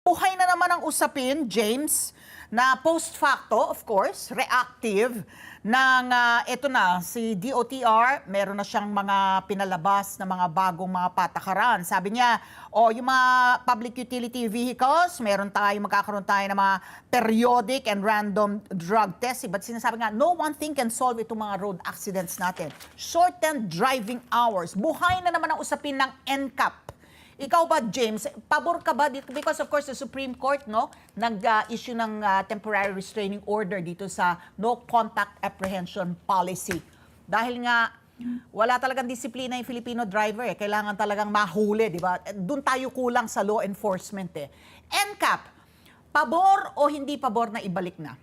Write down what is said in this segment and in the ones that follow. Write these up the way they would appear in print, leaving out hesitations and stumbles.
buhay na naman ang usapin, James, na post facto, of course, reactive, ng ito na, si DOTR, meron na siyang mga pinalabas na mga bagong mga patakaran. Sabi niya, yung mga public utility vehicles, magkakaroon tayo ng mga periodic and random drug tests. But sinasabi nga, no one thing can solve itong mga road accidents natin. Shortened driving hours. Buhay na naman ang usapin ng NCAP. Ikaw ba, James, pabor ka ba dito? Because of course, the Supreme Court, nag-issue ng temporary restraining order dito sa no contact apprehension policy. Dahil nga, wala talagang disiplina yung Filipino driver. Kailangan talagang mahuli, di ba? Doon tayo kulang sa law enforcement. NCAP, pabor o hindi pabor na ibalik na?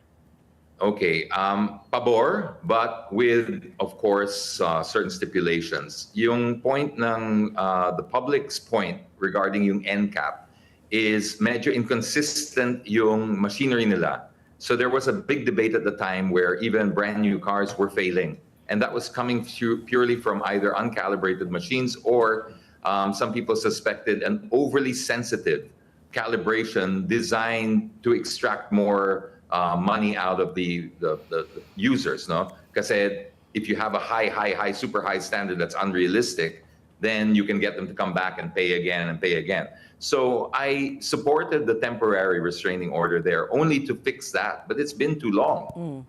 Okay, pabor, but with, of course, certain stipulations. Yung point ng the public's point regarding yung NCAP is medyo inconsistent yung machinery nila. So there was a big debate at the time where even brand new cars were failing. And that was coming purely from either uncalibrated machines or some people suspected an overly sensitive calibration designed to extract more money out of the users, no? Kasi if you have a super high standard that's unrealistic, then you can get them to come back and pay again and pay again. So I supported the temporary restraining order there only to fix that, but it's been too long.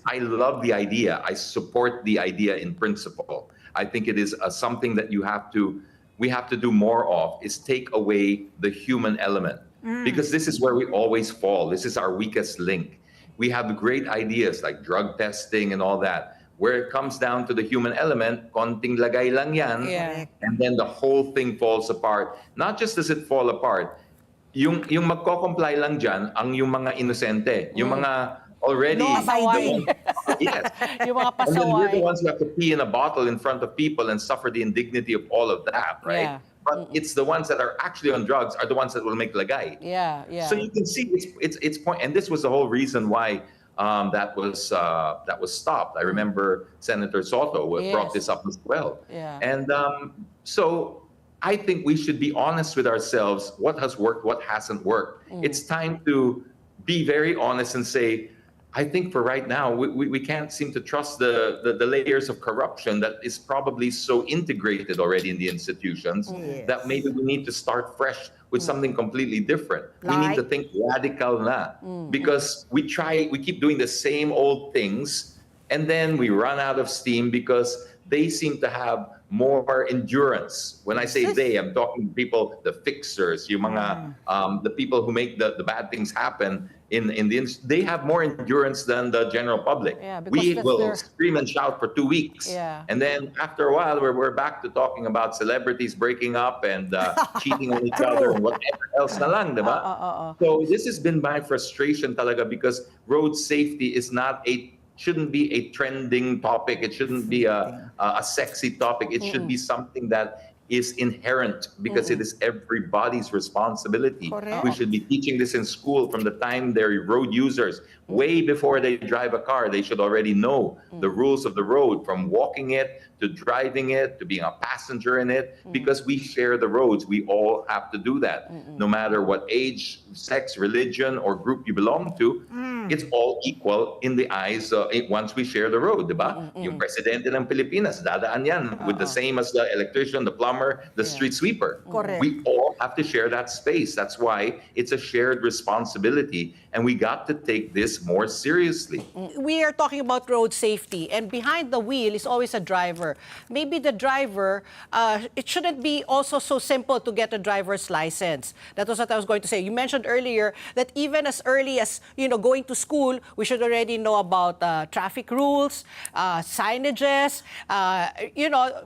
I love the idea. I support the idea in principle. I think it is something that we have to do more of, is take away the human element. Because this is where we always fall. This is our weakest link. We have great ideas like drug testing and all that. Where it comes down to the human element, konting lagay lang yan, and then the whole thing falls apart. Not just does it fall apart, yung magko-comply lang dyan ang yung mga inosente, yung mga already... Yes. Yung mga pasaway. And then we're the ones who have to pee in a bottle in front of people and suffer the indignity of all of that, right? Yeah. But it's the ones that are actually on drugs are the ones that will make lagay. Yeah. So you can see it's point, and this was the whole reason why that was stopped. I remember Senator Soto brought this up as well. Yeah. And so I think we should be honest with ourselves. What has worked? What hasn't worked? It's time to be very honest and say, I think for right now, we can't seem to trust the layers of corruption that is probably so integrated already in the institutions that maybe we need to start fresh with something completely different. We need to think radical na. Because we keep doing the same old things, and then we run out of steam because they seem to have more endurance. When I say they, I'm talking people, the fixers, yung mga, the people who make the bad things happen they have more endurance than the general public. We will scream and shout for 2 weeks. And then after a while, we're back to talking about celebrities breaking up and cheating on each other and whatever else na lang, diba? So this has been my frustration talaga, because road safety shouldn't be a trending topic. It shouldn't be a sexy topic. It should be something that is inherent, because it is everybody's responsibility. Correct. We should be teaching this in school from the time they're road users. Way before they drive a car, they should already know the rules of the road, from walking it to driving it to being a passenger in it, because we share the roads. We all have to do that. No matter what age, sex, religion, or group you belong to, it's all equal in the eyes once we share the road, diba? Yung presidente ng Pilipinas, dadaan yan with the same as the electrician, the plumber, the street sweeper. Correct. We all have to share that space. That's why it's a shared responsibility, and we got to take this more seriously. We are talking about road safety, and behind the wheel is always a driver. Maybe the driver, it shouldn't be also so simple to get a driver's license. That was what I was going to say. You mentioned earlier that even as early as, going to school, we should already know about traffic rules, signages.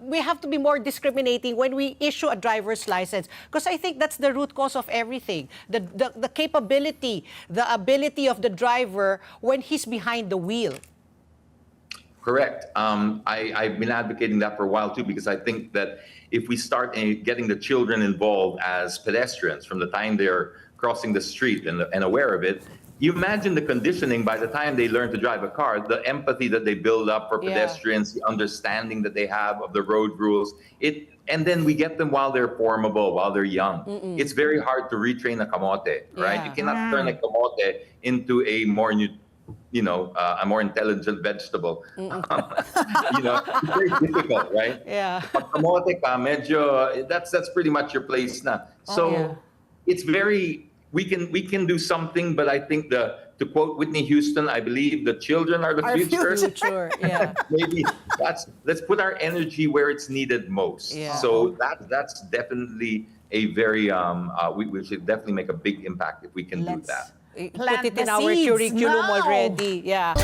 We have to be more discriminating when we issue a driver's license, because I think that's the root cause of everything. The capability, the ability of the driver when he's behind the wheel. Correct. I've been advocating that for a while too, because I think that if we start getting the children involved as pedestrians from the time they're crossing the street and aware of it, you imagine the conditioning by the time they learn to drive a car, the empathy that they build up for pedestrians, the understanding that they have of the road rules. and then we get them while they're formable, while they're young. It's very hard to retrain a kamote, right? Yeah. You cannot turn a kamote into a more a more intelligent vegetable. It's very difficult, right? Yeah. Pag kamote ka, medyo, that's pretty much your place na. So yeah. it's very, we can do something, but I think to quote Whitney Houston, I believe the children are the Our future. Future, yeah. Maybe let's put our energy where it's needed most. Yeah. So that's definitely a very we should definitely make a big impact if we can do Let's that. plant Put it the in our seeds curriculum now. already. Yeah.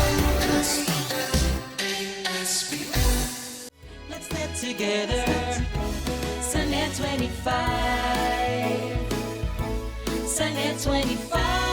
Let's get together. Sunday 25. Sunday 25.